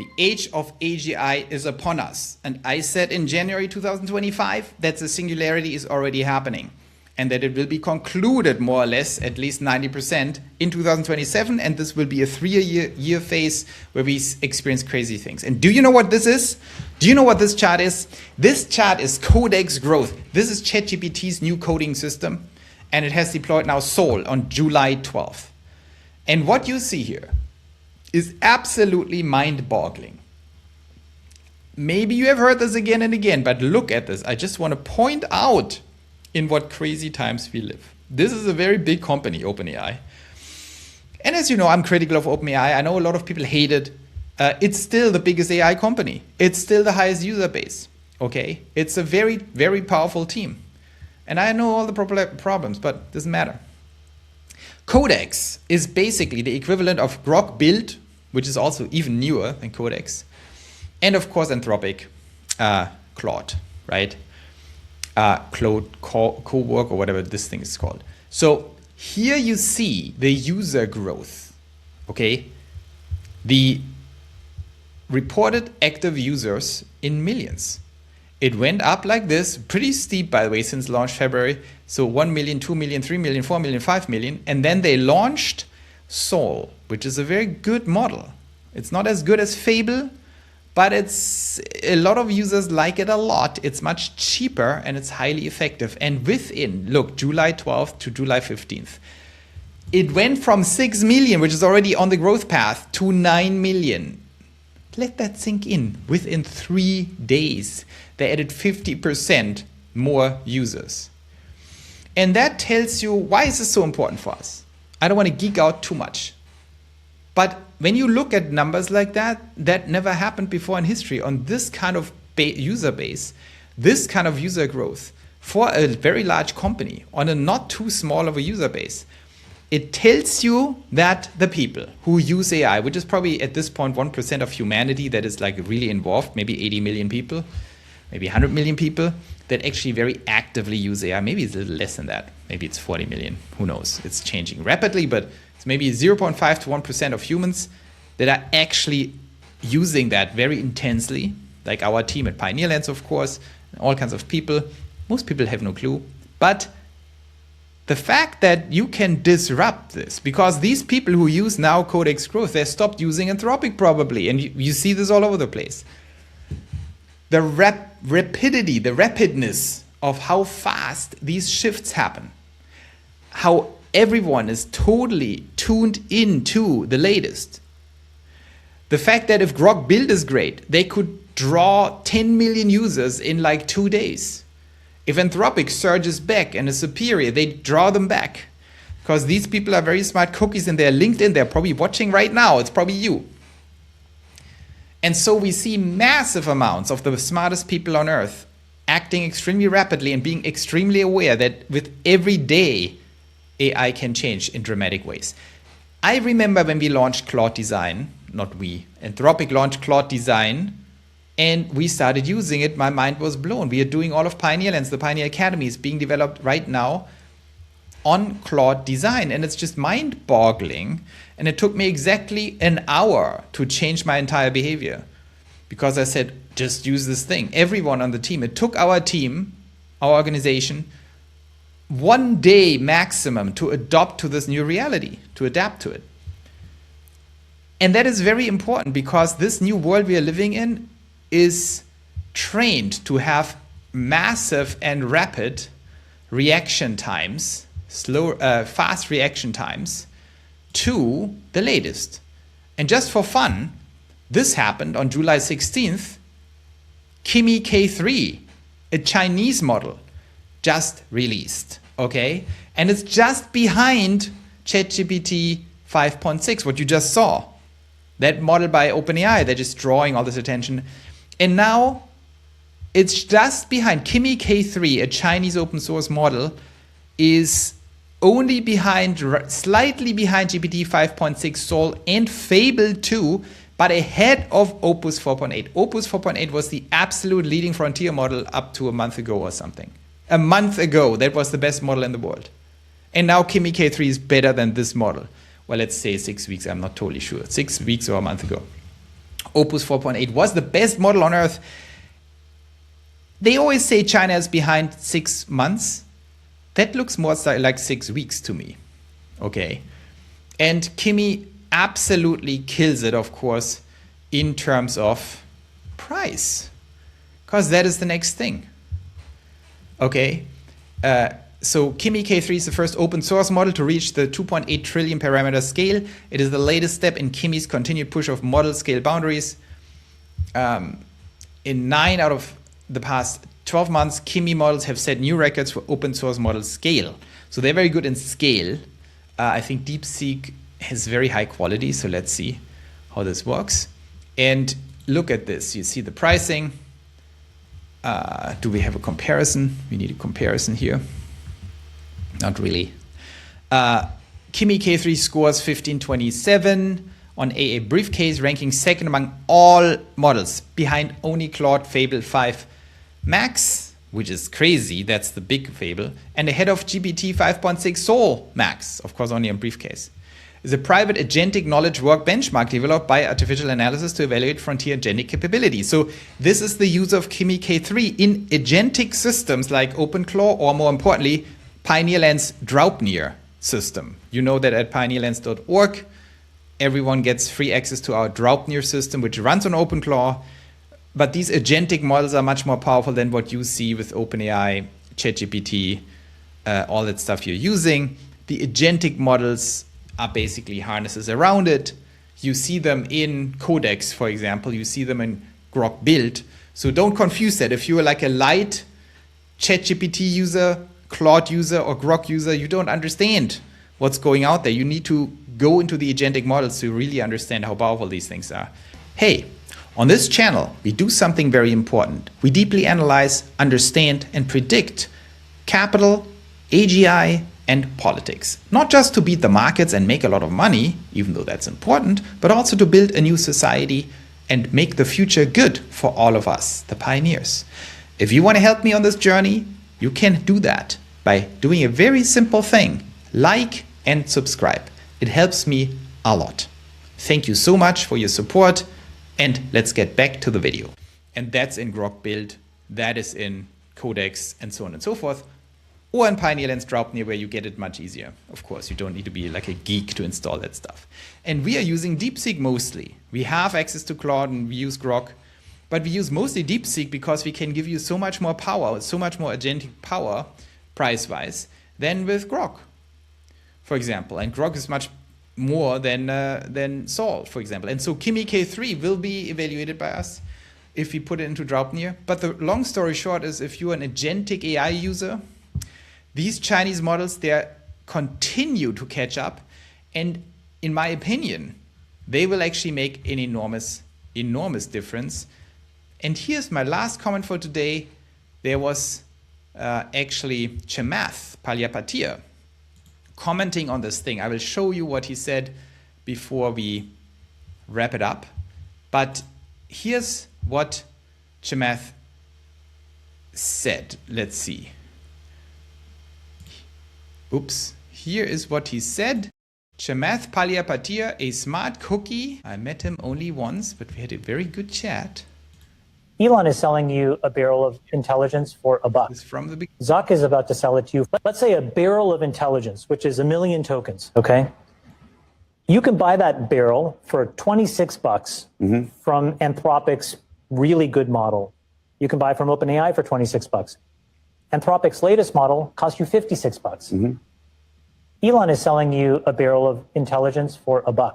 The age of AGI is upon us. And I said in January 2025 that the singularity is already happening and that it will be concluded more or less, at least 90% in 2027. And this will be a 3-year phase where we experience crazy things. And do you know what this is? Do you know what this chart is? This chart is Codex growth. This is ChatGPT's new coding system. And it has deployed now Seoul on July 12th. And what you see here is absolutely mind-boggling. Maybe you have heard this again and again, but look at this. I just want to point out in what crazy times we live. This is a very big company, OpenAI. And as you know, I'm critical of OpenAI. I know a lot of people hate it. It's still the biggest AI company. It's still the highest user base. Okay? It's a very, very powerful team. And I know all the problems, but it doesn't matter. Codex is basically the equivalent of Grok build, which is also even newer than Codex. And of course, Anthropic, Claude, right? Claude co-work or whatever this thing is called. So here you see the user growth, okay? The reported active users in millions. It went up like this, pretty steep, by the way, since launch February. So 1 million, 2 million, 3 million, 4 million, 5 million. And then they launched Seoul, which is a very good model. It's not as good as Fable, but it's a lot of users like it a lot. It's much cheaper and it's highly effective. And within, look, July 12th to July 15th, it went from 6 million, which is already on the growth path, to 9 million. Let that sink in. Within 3 days, they added 50% more users. And that tells you, why is this so important for us? I don't want to geek out too much. But when you look at numbers like that, that never happened before in history on this kind of user base, this kind of user growth for a very large company on a not too small of a user base. It tells you that the people who use AI, which is probably at this point 1% of humanity that is like really involved, maybe 80 million people, maybe 100 million people that actually very actively use AI. Maybe it's a little less than that. Maybe it's 40 million. Who knows? It's changing rapidly, but it's maybe 0.5 to 1% of humans that are actually using that very intensely, like our team at Pioneer Lands, of course, and all kinds of people. Most people have no clue. But the fact that you can disrupt this, because these people who use now Codex Growth, they stopped using Anthropic probably, and you see this all over the place. The rapidity, the rapidness of how fast these shifts happen, how everyone is totally tuned into the latest. The fact that if Grok build is great, they could draw 10 million users in like 2 days. If Anthropic surges back and is superior, they draw them back. Because these people are very smart cookies and they're linked in. They're probably watching right now. It's probably you. And so we see massive amounts of the smartest people on Earth acting extremely rapidly and being extremely aware that with every day, AI can change in dramatic ways. I remember when we launched Claude Design, not we, Anthropic launched Claude Design, and we started using it. My mind was blown. We are doing all of Pioneer Lands. The Pioneer Academy is being developed right now on Claude Design. And it's just mind-boggling. And it took me exactly an hour to change my entire behavior. Because I said, just use this thing. Everyone on the team. It took our team, our organization, 1 day maximum to adopt to this new reality, to adapt to it. And that is very important because this new world we are living in is trained to have massive and rapid reaction times, fast reaction times to the latest. And just for fun, this happened on July 16th. Kimi K3, a Chinese model, just released, okay? And it's just behind ChatGPT 5.6, what you just saw. That model by OpenAI, they're just drawing all this attention. And now it's just behind Kimi K3, a Chinese open source model, is only behind, slightly behind GPT 5.6 Seoul and Fable 2, but ahead of Opus 4.8. Opus 4.8 was the absolute leading frontier model up to a month ago or something. A month ago, that was the best model in the world. And now Kimi K3 is better than this model. Well, let's say 6 weeks, I'm not totally sure. 6 weeks or a month ago. Opus 4.8 was the best model on earth. They always say China is behind 6 months. That looks more like 6 weeks to me. Okay. And Kimi absolutely kills it, of course, in terms of price, because that is the next thing. Okay. So Kimi K3 is the first open source model to reach the 2.8 trillion parameter scale. It is the latest step in Kimi's continued push of model scale boundaries. In 9 out of the past 12 months, Kimi models have set new records for open source model scale. So they're very good in scale. I think DeepSeek has very high quality. So let's see how this works. And look at this. You see the pricing. Do we have a comparison? We need a comparison here. Not really. Kimi K3 scores 1527 on AA Briefcase, ranking second among all models, behind only Claude Fable 5 Max, which is crazy. That's the big Fable, and ahead of GPT 5.6 Soul Max, of course, only on Briefcase. Is a private agentic knowledge work benchmark developed by artificial analysis to evaluate frontier agentic capabilities. So this is the use of Kimi K3 in agentic systems like OpenClaw, or more importantly, Pioneerland's Draupnir system. You know that at pioneerlands.org, everyone gets free access to our Draupnir system, which runs on OpenClaw. But these agentic models are much more powerful than what you see with OpenAI, ChatGPT, all that stuff you're using. The agentic models are basically harnesses around it. You see them in Codex, for example. You see them in Grok build. So don't confuse that. If you're like a light ChatGPT user, Claude user, or Grok user, you don't understand what's going out there. You need to go into the agentic models to really understand how powerful these things are. Hey, on this channel, we do something very important. We deeply analyze, understand, and predict capital, AGI, and politics. Not just to beat the markets and make a lot of money, even though that's important, but also to build a new society and make the future good for all of us, the pioneers. If you want to help me on this journey, you can do that by doing a very simple thing: like and subscribe. It helps me a lot. Thank you so much for your support, and let's get back to the video. And that's in Grok build, that is in Codex, and so on and so forth. Or in Pioneerland's Draupnir, where you get it much easier. Of course, you don't need to be like a geek to install that stuff. And we are using DeepSeek mostly. We have access to Claude and we use Grok, but we use mostly DeepSeek because we can give you so much more power, so much more agentic power, price-wise, than with Grok, for example. And Grok is much more than Sol, for example. And so Kimi K3 will be evaluated by us if we put it into Draupnir. But the long story short is, if you're an agentic AI user, these Chinese models, they continue to catch up. And in my opinion, they will actually make an enormous, enormous difference. And here's my last comment for today. There was actually Chamath Palihapitiya commenting on this thing. I will show you what he said before we wrap it up. But here's what Chamath said. Let's see. Oops, here is what he said. Chamath Palihapitiya, a smart cookie. I met him only once, but we had a very good chat. Elon is selling you a barrel of intelligence for $1. From the beginning. Zuck is about to sell it to you. Let's say a barrel of intelligence, which is 1 million tokens, okay? You can buy that barrel for $26 from Anthropic's really good model. You can buy from OpenAI for $26. Anthropic's latest model costs you $56. Elon is selling you a barrel of intelligence for $1.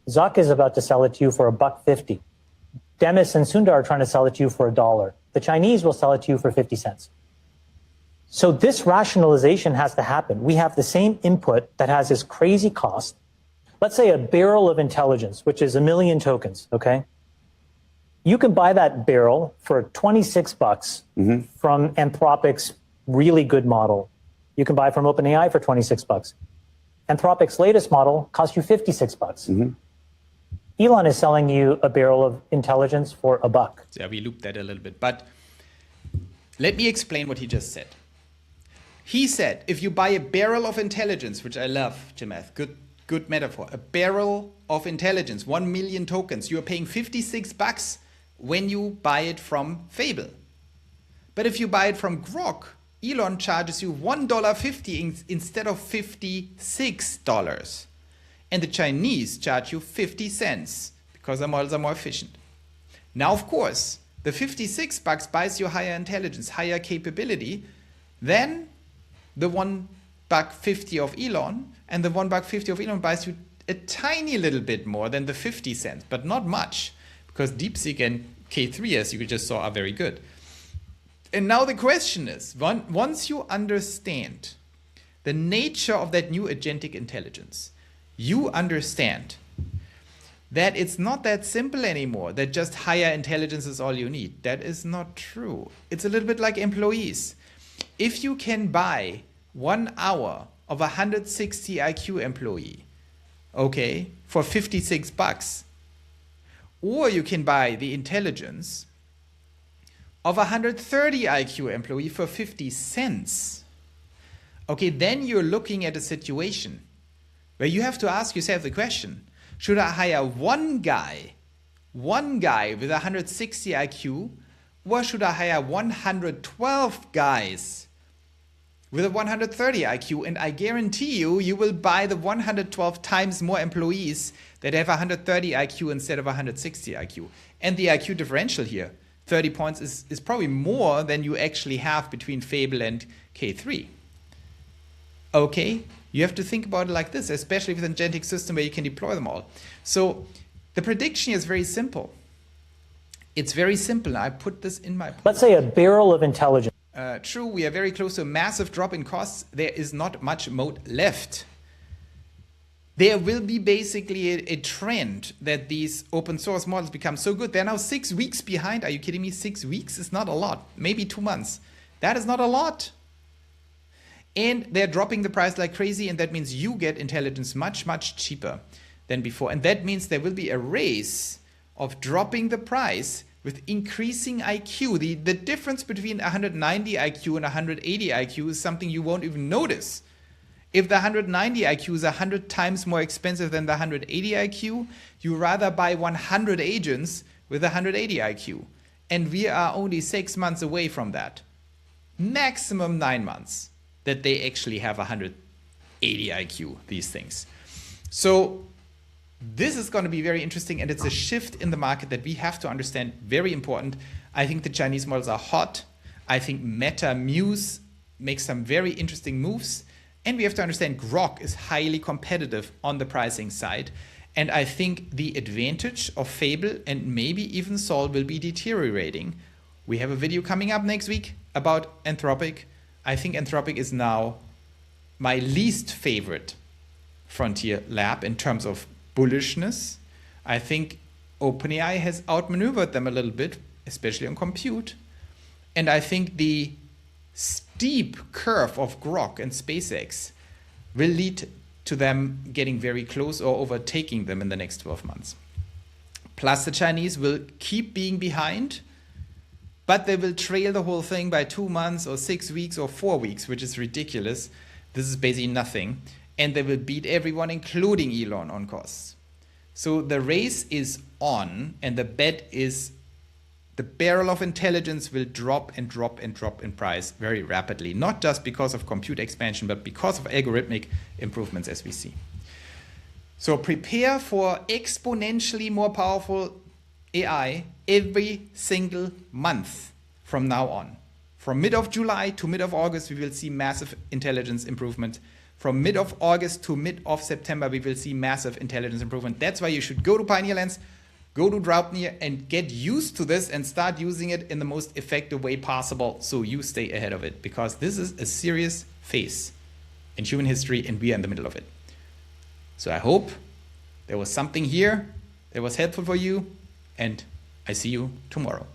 Zuck is about to sell it to you for $1.50. Demis and Sundar are trying to sell it to you for $1. The Chinese will sell it to you for 50 cents. So this rationalization has to happen. We have the same input that has this crazy cost. Let's say a barrel of intelligence, which is 1 million tokens, okay? You can buy that barrel for $26 from Anthropic's really good model. You can buy from OpenAI for $26. Anthropic's latest model costs you $56. Elon is selling you a barrel of intelligence for $1. Yeah, we looped that a little bit, but let me explain what he just said. He said, if you buy a barrel of intelligence, which I love, Chamath, good good metaphor. A barrel of intelligence, 1 million tokens. You're paying $56 when you buy it from Fable. But if you buy it from Grok, Elon charges you $1.50 instead of $56. And the Chinese charge you 50 cents because their models are more efficient. Now, of course, the $56 buys you higher intelligence, higher capability than the $1.50 of Elon, and the $1.50 of Elon buys you a tiny little bit more than the 50 cents, but not much, because DeepSeek and K3, as you just saw, are very good. And now the question is, once you understand the nature of that new agentic intelligence, you understand that it's not that simple anymore, that just higher intelligence is all you need. That is not true. It's a little bit like employees. If you can buy 1 hour of a 160 IQ employee, okay, for $56, or you can buy the intelligence of a 130 IQ employee for 50 cents, okay, then you're looking at a situation where you have to ask yourself the question, should I hire one guy with 160 IQ, or should I hire 112 guys with a 130 IQ? And I guarantee you, you will buy the 112 times more employees that have 130 IQ instead of 160 IQ. And the IQ differential here, 30 points, is probably more than you actually have between Fable and K3. Okay? You have to think about it like this, especially with an agentic system where you can deploy them all. So the prediction is very simple. It's very simple. I put this in my... Let's say a barrel of intelligence. True, we are very close to a massive drop in costs. There is not much moat left. There will be basically a trend that these open source models become so good. They're now 6 weeks behind. Are you kidding me? 6 weeks is not a lot. Maybe 2 months. That is not a lot. And they're dropping the price like crazy, and that means you get intelligence much, much cheaper than before. And that means there will be a race of dropping the price with increasing IQ. The difference between 190 IQ and 180 IQ is something you won't even notice. If the 190 IQ is 100 times more expensive than the 180 IQ, you rather buy 100 agents with 180 IQ. And we are only 6 months away from that. Maximum 9 months. That they actually have 180 IQ, these things. So this is going to be very interesting, and it's a shift in the market that we have to understand, very important. I think the Chinese models are hot. I think Meta Muse makes some very interesting moves, and we have to understand Grok is highly competitive on the pricing side. And I think the advantage of Fable and maybe even Sol will be deteriorating. We have a video coming up next week about Anthropic. I think Anthropic is now my least favorite frontier lab in terms of bullishness. I think OpenAI has outmaneuvered them a little bit, especially on compute. And I think the steep curve of Grok and SpaceX will lead to them getting very close or overtaking them in the next 12 months. Plus, the Chinese will keep being behind, but they will trail the whole thing by 2 months or 6 weeks or 4 weeks, which is ridiculous. This is basically nothing. And they will beat everyone, including Elon, on costs. So the race is on, and the bet is the barrel of intelligence will drop and drop and drop in price very rapidly, not just because of compute expansion, but because of algorithmic improvements, as we see. So prepare for exponentially more powerful AI every single month from now on. From mid of July to mid of August, we will see massive intelligence improvement. From mid of August to mid of September, we will see massive intelligence improvement. That's why you should go to Pioneer Lands, go to Draupnir, and get used to this and start using it in the most effective way possible so you stay ahead of it, because this is a serious phase in human history and we are in the middle of it. So I hope there was something here that was helpful for you, and I see you tomorrow.